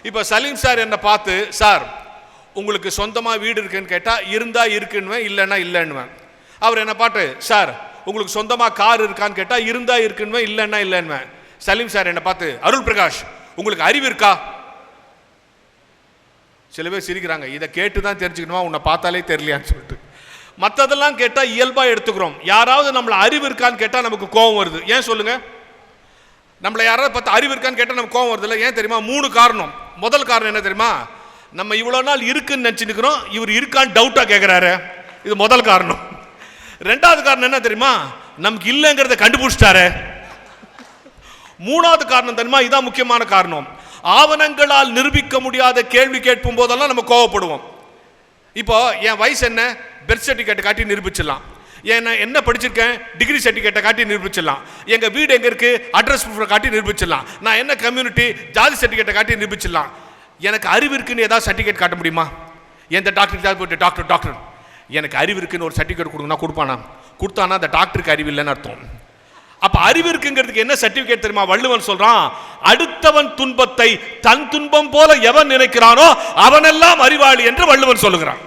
இப்போ சலீம் சார் என்னை பார்த்து, சார் உங்களுக்கு சொந்தமாக வீடு இருக்குன்னு கேட்டால் இருந்தா இருக்குன்னுவேன், இல்லைன்னா இல்லைன்னுவேன். அவர் என்னை பார்த்து, சார் உங்களுக்கு சொந்தமாக கார் இருக்கான்னு கேட்டால் இருந்தா இருக்குன்னுவேன், இல்லைன்னா இல்லைன்னுவேன். சலீம் சார் என்னை பார்த்து, அருள் பிரகாஷ் உங்களுக்கு அறிவு இருக்கா? சில பேர் சிரிக்கிறாங்க, இதை கேட்டு தான் தெரிஞ்சுக்கணுமா, உன்னை பார்த்தாலே தெரியலையான்னு சொல்லிட்டு. மற்றதெல்லாம் கேட்டால் இயல்பாக எடுத்துக்கிறோம். யாராவது நம்மளை அறிவு இருக்கான்னு கேட்டால் நமக்கு கோபம் வருது. ஏன் சொல்லுங்க? நம்மளை யாராவது பார்த்து அறிவு இருக்கான்னு கேட்டால் நமக்கு கோபம் வருது இல்லை? ஏன் தெரியுமா? 3 காரணம். முதல் காரணம் என்ன தெரியுமா? நம்ம இவ்வளோ நாள் இருக்குன்னு நினச்சிருக்கிறோம், இவர் இருக்கான்னு டவுட்டாக கேட்குறாரு. இது முதல் காரணம். 2வது காரணம் என்ன தெரியுமா? நமக்கு இல்லைங்கிறத கண்டுபிடிச்சிட்டாரு. 3வது காரணம் தெரியுமா? இதான் முக்கியமான காரணம். ஆவணங்களால் நிரூபிக்க முடியாத கேள்வி கேட்கும் போதெல்லாம் நம்ம கோவப்படுவோம். இப்போ என் வயசு என்ன, பெர்த் சர்டிஃபிகேட்டை காட்டி நிரூபிச்சிடலாம். என்ன படிச்சிருக்கேன், டிகிரி சர்டிஃபிகேட்டை காட்டி நிரூபிச்சிடலாம். எங்கள் வீடு எங்கே இருக்குது, அட்ரஸ் ப்ரூஃபை காட்டி நிரூபிச்சிடலாம். நான் என்ன கம்யூனிட்டி, ஜாதி சர்டிஃபிகேட்டை காட்டி நிரூபிச்சிடலாம். எனக்கு அறிவு இருக்குன்னு ஏதாவது சர்டிஃபிகேட் காட்ட முடியுமா? எந்த டாக்டருக்கு போய்ட்டு டாக்டர் எனக்கு அறிவு இருக்குன்னு ஒரு சர்டிஃபிகேட் கொடுங்கன்னா கொடுப்பானா? கொடுத்தானா அந்த டாக்டருக்கு அறிவு இல்லைன்னு அர்த்தம். அப்ப அறிவு இருக்குங்கிறதுக்கு என்ன சர்டிஃபிகேட் தெரியுமா? வள்ளுவன் சொல்றான், அடுத்தவன் துன்பத்தை தன் துன்பம் போல எவன் நினைக்கிறானோ அவனெல்லாம் அறிவாளி என்று வள்ளுவன் சொல்லுகிறான்.